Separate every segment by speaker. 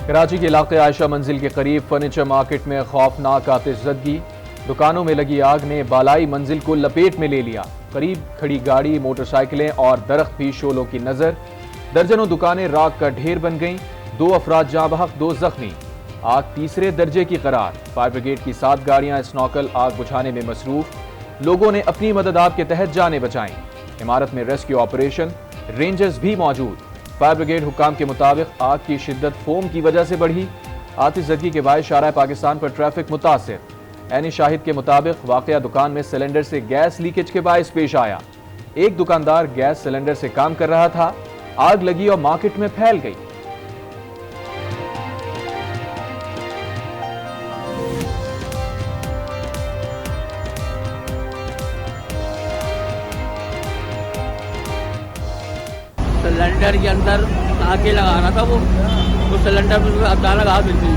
Speaker 1: कराची के इलाके आयशा मंजिल के करीब फर्नीचर मार्केट में खौफनाक आतिशज़दगी। दुकानों में लगी आग ने बालाई मंजिल को लपेट में ले लिया। करीब खड़ी गाड़ी, मोटरसाइकिलें और दरख्त भी शोलों की नजर। दर्जनों दुकानें राख का ढेर बन गईं। 2 अफराद जाँ बहक, 2 जख्मी। आग तीसरे दर्जे की करार। फायर ब्रिगेड की 7 गाड़ियां स्नॉकल आग बुझाने में मसरूफ। लोगों ने अपनी मदद आप के तहत जानें बचाईं। इमारत में रेस्क्यू ऑपरेशन, रेंजर्स भी मौजूद। फायर ब्रिगेड हुकाम के मुताबिक आग की शिद्दत फोम की वजह से बढ़ी। आतिशज़दगी के बायस शारा पाकिस्तान पर ट्रैफिक मुतासिर। ऐनी शाहिद के मुताबिक वाकया दुकान में सिलेंडर से गैस लीकेज के बायस पेश आया। एक दुकानदार गैस सिलेंडर से काम कर रहा था। आग लगी और मार्केट में फैल गई।
Speaker 2: सिलेंडर के अंदर आगे लगाना था वो, तो सिलेंडर में अचानक आग निकली।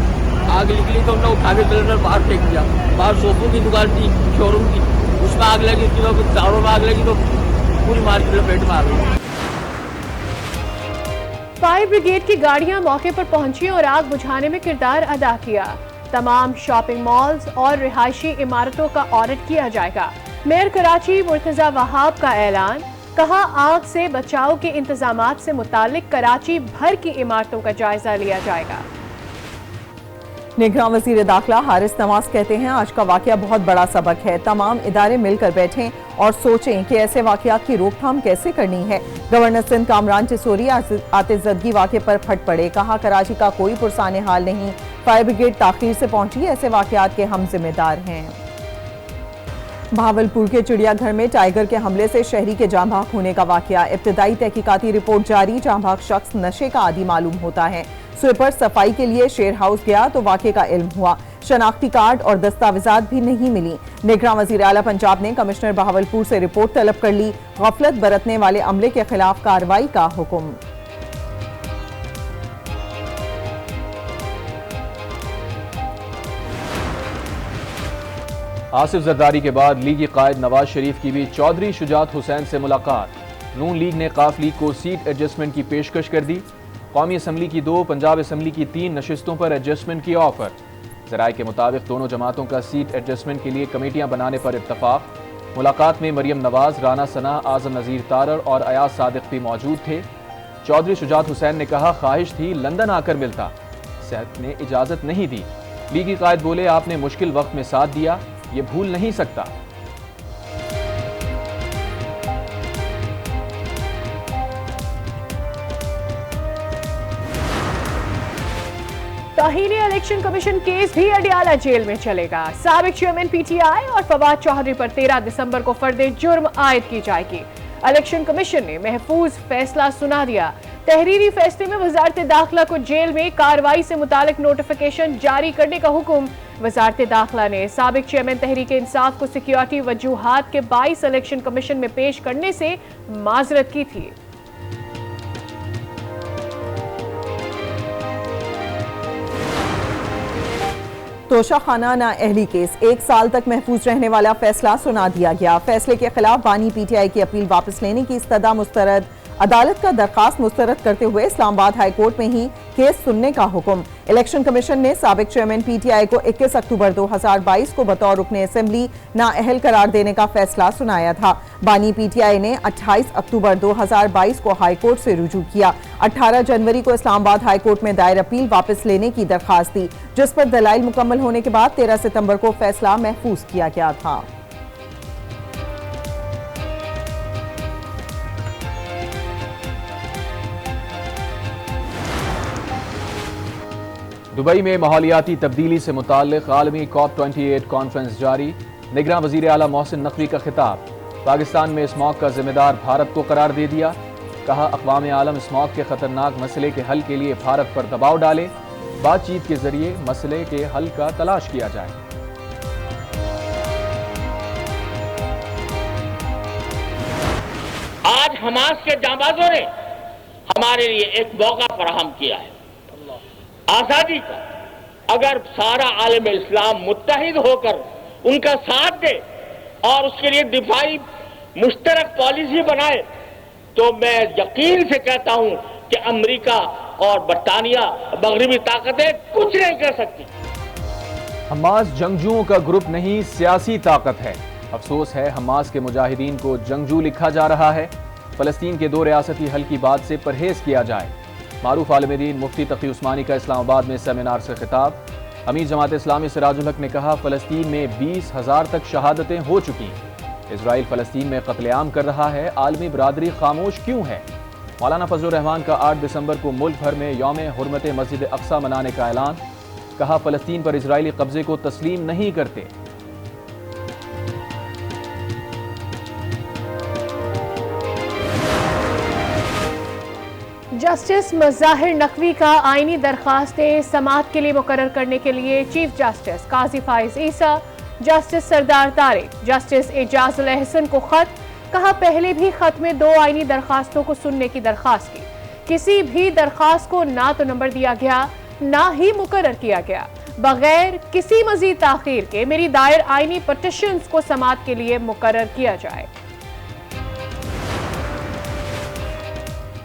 Speaker 2: आग निकली तो हमने उठा के सिलेंडर बाहर फेंक दिया। बाहर सोफों की दुकान थी, शोरूम की, उसमें आग लगी। उसके बाद चारों में आग लगी तो पूरी मार्केट लपेट में आ गई।
Speaker 3: फायर ब्रिगेड की गाड़ियां मौके पर पहुंची और आग बुझाने में किरदार अदा किया। तमाम शॉपिंग मॉल्स और रिहायशी इमारतों का ऑडिट किया जाएगा। मेयर कराची मुर्तजा वहाब का ऐलान, कहा आग से बचाव के इंतजामात से मुतालिक कराची भर की इमारतों का जायजा लिया जाएगा।
Speaker 4: निगरान वजीर दाखिला हारिस नवाज कहते हैं आज का वाकया बहुत बड़ा सबक है। तमाम इदारे मिलकर बैठें और सोचें कि ऐसे वाकयात की रोकथाम कैसे करनी है। गवर्नर सिंध कामरान चिसोरी आतिशज़दगी वाक़े पर फट पड़े। कहा कराची का कोई पुरसाने हाल नहीं, फायर ब्रिगेड ताखीर से पहुंची, ऐसे वाकयात के हम जिम्मेदार हैं। भावलपुर के चिड़ियाघर में टाइगर के हमले से शहरी के जाँ बहक होने का वाकया। इब्तदाई तहकीकाती रिपोर्ट जारी। जाँ बहक शख्स नशे का आदी मालूम होता है। स्वीपर सफाई के लिए शेर हाउस गया तो वाकये का इल्म हुआ। शनाख्ती कार्ड और दस्तावेजात भी नहीं मिली। निगरान वजीर आला पंजाब ने कमिश्नर बहावलपुर से रिपोर्ट तलब कर ली। गफलत बरतने वाले अमले के खिलाफ कार्रवाई का हुक्म।
Speaker 1: आसिफ जरदारी के बाद लीगी कायद नवाज शरीफ की भी चौधरी शुजात हुसैन से मुलाकात। नून लीग ने काफ लीग को सीट एडजस्टमेंट की पेशकश कर दी। कौमी असम्बली की 2, पंजाब असम्बली की 3 नशिस्तों पर एडजस्टमेंट की ऑफर। ज़राए के मुताबिक दोनों जमातों का सीट एडजस्टमेंट के लिए कमेटियां बनाने पर इत्तफाक। मुलाकात में मरियम नवाज, राना सना, आजम नज़ीर तारड़ और अयाज सादिक भी मौजूद थे। चौधरी शुजात हुसैन ने कहा ख्वाहिश थी लंदन आकर मिलता, सेहत ने इजाज़त नहीं दी। लीगी कायद बोले आपने मुश्किल वक्त में साथ दिया, ये भूल नहीं सकता।
Speaker 3: तौहीनी इलेक्शन कमीशन केस भी अडियाला जेल में चलेगा। साबिक चेयरमैन पीटीआई और फवाद चौधरी पर 13 दिसंबर को फर्दे जुर्म आयद की जाएगी। इलेक्शन कमीशन ने महफूज फैसला सुना दिया। तहरीरी फैसले में वजारत दाखिला को जेल में कार्रवाई से मुतालिक नोटिफिकेशन जारी करने का हुक्म। वजारत दाखिला ने साबिक चेयरमैन तहरीक इंसाफ को सिक्योरिटी वजूहात के 22 इलेक्शन कमीशन में पेश करने से माजरत की थी।
Speaker 4: तोशाखाना नाअहली केस 1 साल तक महफूज रहने वाला फैसला सुना दिया गया। फैसले के खिलाफ बानी पीटीआई की अपील वापस लेने की इस्तदा मुस्तरद। अदालत का दरखास्त मुस्तरद करते हुए इस्लामाबाद हाई कोर्ट में ही केस सुनने का हुक्म। इलेक्शन कमीशन ने साबिक चेयरमैन पीटीआई को 21 अक्टूबर 2022 को बतौर रुकने असेंबली नाअहल करार देने का फैसला सुनाया था। बानी पीटीआई ने 28 अक्टूबर 2022 को हाई कोर्ट से रुजू किया। 18 जनवरी को इस्लामाबाद हाई कोर्ट में दायर अपील वापस लेने की दरखास्त दी, जिस पर दलाइल मुकम्मल होने के बाद 13 सितंबर को फैसला महफूज किया गया था।
Speaker 1: दुबई में माहौलियाती तब्दीली से मुताल्लिक़ आलमी COP28 कॉन्फ्रेंस जारी। निगरान वज़ीर आला मोहसिन नकवी का खिताब, पाकिस्तान में स्मॉग का जिम्मेदार भारत को करार दे दिया। कहा अक़वाम आलम स्मॉग के खतरनाक मसले के हल के लिए भारत पर दबाव डाले, बातचीत के जरिए मसले के हल का तलाश किया जाए।
Speaker 5: आज हमास के जांबाजों ने हमारे लिए एक मौका फराहम किया है आजादी का। अगर सारा आलम इस्लाम मुत्तहिद होकर उनका साथ दे और उसके लिए दिफाई मुश्तरक पॉलिसी बनाए, तो मैं यकीन से कहता हूं कि अमेरिका और बरतानिया मगरबी ताकतें कुछ नहीं कर सकती।
Speaker 1: हमास जंगजुओं का ग्रुप नहीं, सियासी ताकत है। अफसोस है हमास के मुजाहिदीन को जंगजू लिखा जा रहा है। फलस्तीन के 2 रियासती हल की बात से परहेज किया जाए। मारूफ आलिम दीन मुफ्ती तकी उस्मानी का इस्लामाबाद में सेमिनार से खिताब। अमीर जमात इस्लामी सिराजुल हक ने कहा, फलस्तीन में 20,000 तक शहादतें हो चुकी। इजराइल फलस्तीन में कत्लेआम कर रहा है, आलमी बरादरी खामोश क्यों है। मौलाना फजलुर रहमान का 8 दिसंबर को मुल्क भर में यौम हुर्मत मस्जिद अक्सा मनाने का ऐलान। कहा, फलस्तीन पर इजरायली कब्जे को तस्लीम नहीं करते।
Speaker 3: जस्टिस मज़ाहिर नकवी का आईनी दरखास्तें समाअत के लिए मुकर्रर करने के लिए चीफ जस्टिस काजी फाइज ईसा, जस्टिस सरदार तारिक, जस्टिस एजाजुल एहसन को खत। कहा, पहले भी खत में 2 आईनी दरखास्तों को सुनने की दरखास्त की। किसी भी दरखास्त को ना तो नंबर दिया गया, ना ही मुकर्रर किया गया। बगैर किसी मजीद ताखीर के मेरी दायर आईनी पटिशंस को समाअत के लिए मुकर्रर किया जाए।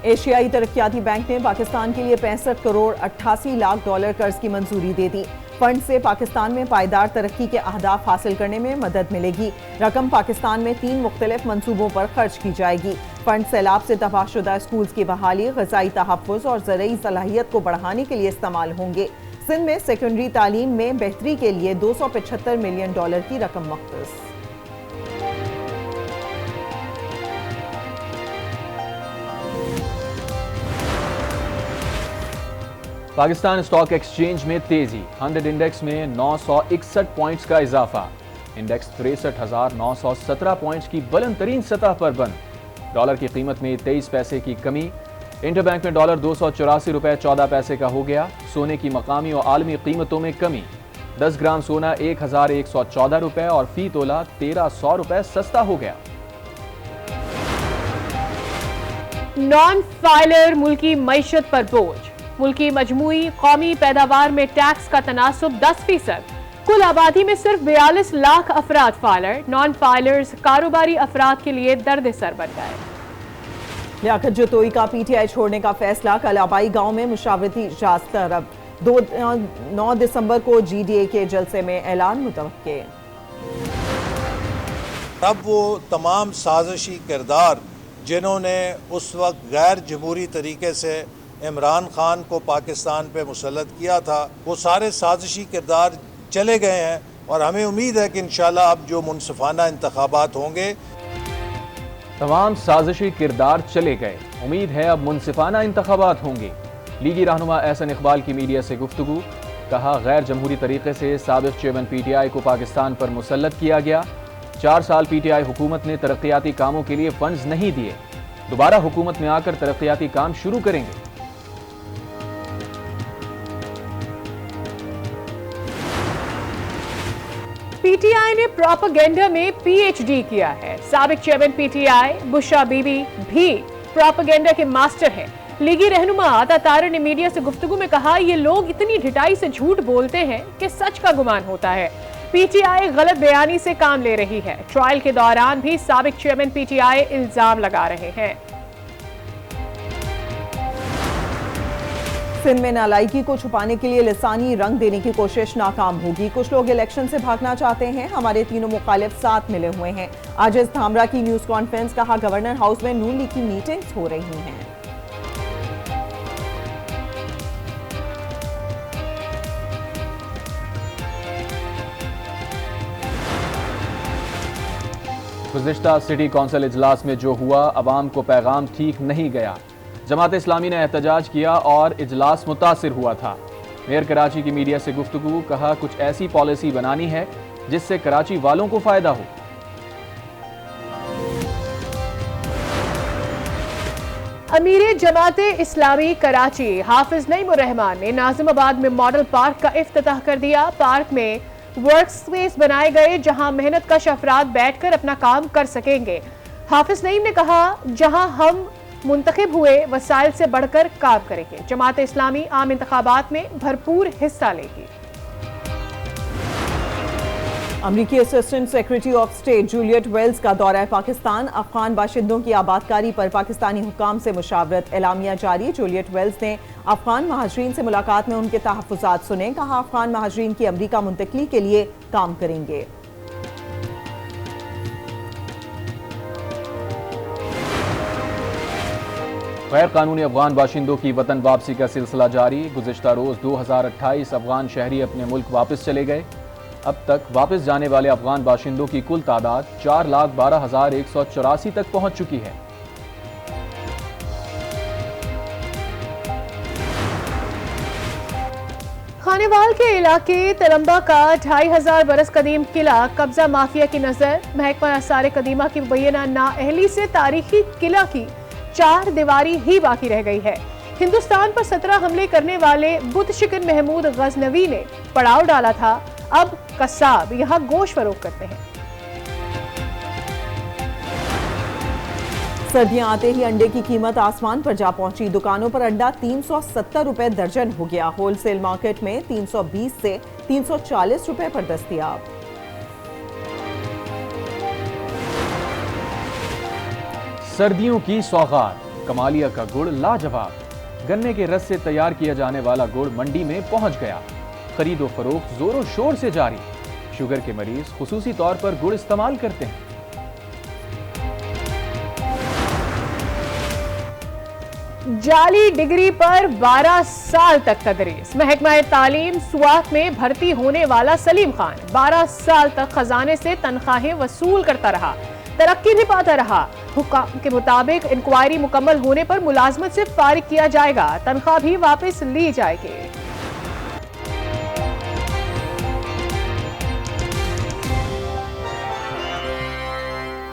Speaker 4: एशियाई तरक्याती बैंक ने पाकिस्तान के लिए 65 करोड़ 88 लाख डॉलर कर्ज की मंजूरी दे दी। फंड से पाकिस्तान में पायदार तरक्की के अहदाफ हासिल करने में मदद मिलेगी। रकम पाकिस्तान में 3 मुख्तलिफ मंसूबों पर खर्च की जाएगी। फंड सैलाब से तबाहशुदा स्कूल्स की बहाली, ग़िज़ाई तहफ़्फ़ुज़ और ज़रई सलाहियत को बढ़ाने के लिए इस्तेमाल होंगे। सिंध में सेकेंडरी तालीम में बेहतरी के लिए $275 मिलियन की रकम मख्सूस।
Speaker 1: पाकिस्तान स्टॉक एक्सचेंज में तेजी, 100 इंडेक्स में 961 पॉइंट्स का इजाफा। इंडेक्स 63,917 पॉइंट्स की बुलंद तरीन सतह पर बंद। डॉलर की कीमत में 23 पैसे की कमी। इंटरबैंक में डॉलर 284 रुपए 14 पैसे का हो गया। सोने की मकामी और आलमी कीमतों में कमी। 10 ग्राम सोना 1,114 रुपए और फी तोला 1,300 रुपए सस्ता हो गया।
Speaker 3: नॉन फाइलर मुल्की मईशत पर बोझ। मुल्की मजमूई कौमी पैदावार में टैक्स का तनासुब 10%। कुल आबादी में सिर्फ 42 लाख अफराद फाइलर। नॉन फाइलर्स कारोबारी अफराद के लिए दर्द सर बन गए।
Speaker 4: लियाकत जतोई का पीटीआई छोड़ने का फैसला। कल आबाई गांव में मुशावरती इजलास तरफ। 9 दिसंबर को जीडीए के जलसे में ऐलान मुतवक्के।
Speaker 6: तब वो तमाम साजिशी किरदार जिन्होंने उस वक्त गैर जमहूरी तरीके से इमरान खान को पाकिस्तान पे मुसल्लत किया था, वो सारे साजिशी किरदार चले गए हैं और हमें उम्मीद है कि इंशाल्लाह अब जो मुनसिफाना इंतखाबात होंगे।
Speaker 1: तमाम साजिशी किरदार चले गए, उम्मीद है अब मुनसिफाना इंतखाबात होंगे। लीगी रहनुमा एहसन इकबाल की मीडिया से गुफ्तगू। कहा, गैर जमहूरी तरीके से साबिक चेयरमैन पीटीआई को पाकिस्तान पर मुसल्लत किया गया। 4 साल पीटीआई हुकूमत ने तरक्याती कामों के लिए फंड्स नहीं दिए। दोबारा हुकूमत में आकर तरक्याती काम शुरू करेंगे।
Speaker 3: पीटीआई ने प्रोपेगेंडा में पीएचडी किया है। साबिक चेयरमैन पीटीआई बुशरा बीबी भी प्रोपेगेंडा के मास्टर हैं। लीगी रहनुमा आता तारा ने मीडिया से गुफ्तगू में कहा, ये लोग इतनी ढिठाई से झूठ बोलते हैं कि सच का गुमान होता है। पीटीआई गलत बयानी से काम ले रही है। ट्रायल के दौरान भी साबिक चेयरमैन पीटीआई इल्जाम लगा रहे हैं।
Speaker 4: सिंध में नालायकी को छुपाने के लिए लिसानी रंग देने की कोशिश नाकाम होगी। कुछ लोग इलेक्शन से भागना चाहते हैं। हमारे तीनों मुखालिफ साथ मिले हुए हैं। आज इस धामरा की न्यूज कॉन्फ्रेंस। कहा, गवर्नर हाउस में नून लीग की मीटिंग्स हो रही हैं।
Speaker 1: गुज़िश्ता सिटी कौंसिल इजलास में जो हुआ, अवाम को पैगाम ठीक नहीं गया। जमात इस्लामी ने एहतजाज किया और इजलास मुतासिर हुआ था। मेयर कराची की मीडिया से गुफ्तगू। कहा, कुछ ऐसी पॉलिसी बनानी है जिससे कराची वालों को फायदा हो।
Speaker 3: अमीर जमाते इस्लामी कराची हाफिज नईमुर रहमान ने नाजिमाबाद में मॉडल पार्क का इफ्तिताह कर दिया। पार्क में वर्क स्पेस बनाए गए जहां मेहनत कश अफराद बैठकर अपना काम कर सकेंगे। हाफिज नईम ने कहा, जहां हम मुंतखब हुए वसाइल से बढ़कर काम करेंगे। जमात इस्लामी आम इंतखाबात में भरपूर हिस्सा लेगी।
Speaker 4: अमरीकी assistant secretary of state Juliet Wells का दौरा पाकिस्तान। अफगान बाशिंदों की आबादकारी पर पाकिस्तानी हुक्काम से मुशावरत। एलामिया जारी। जूलियट वेल्स ने अफगान महाजरीन से मुलाकात में उनके तहफ्फुज़ात सुने। कहा अफगान महाजरीन की अमरीका मुंतकली के लिए काम करेंगे।
Speaker 1: गैर कानूनी अफगान बाशिंदों की वतन वापसी का सिलसिला जारी। गुज़िश्ता रोज 2028 अफगान शहरी अपने मुल्क वापस चले गए। अब तक वापस जाने वाले अफगान बाशिंदों की कुल तादाद 4,12,184 तक पहुंच चुकी है।
Speaker 3: खानेवाल के इलाके तलम्बा का 2500 बरस कदीम किला कब्जा माफिया की नजर। महकमा आसार कदीमा की मुबैना नाअहली से तारीखी किला की 4 दीवारी ही बाकी रह गई है। हिंदुस्तान पर 17 हमले करने वाले बुत शिकन महमूद गजनवी ने पड़ाव डाला था। अब कसाब यहां गोश्त फरोख्त करते हैं।
Speaker 4: सर्दियां आते ही अंडे की कीमत आसमान पर जा पहुंची। दुकानों पर अंडा 370 रुपए दर्जन हो गया। होलसेल मार्केट में 320 से 340 रुपए पर दस्तयाब।
Speaker 1: सर्दियों की सौगात कमालिया का गुड़ लाजवाब। गन्ने के रस से तैयार किया जाने वाला गुड़ मंडी में पहुंच गया। खरीदो फरोख्त जोरों शोर से जारी। शुगर के मरीज खुसूसी तौर पर गुड़ इस्तेमाल करते हैं।
Speaker 3: जाली डिग्री पर 12 साल तक तदरीस। महकमा तालीम सुआत में भर्ती होने वाला सलीम खान 12 साल तक खजाने से तनख्वाहें वसूल करता रहा, तरक्की भी पाता रहा। हुक्म के मुताबिक इंक्वायरी मुकम्मल होने पर मुलाजमत से फारिग किया जाएगा, तनख्वाह भी वापस ली जाएगी।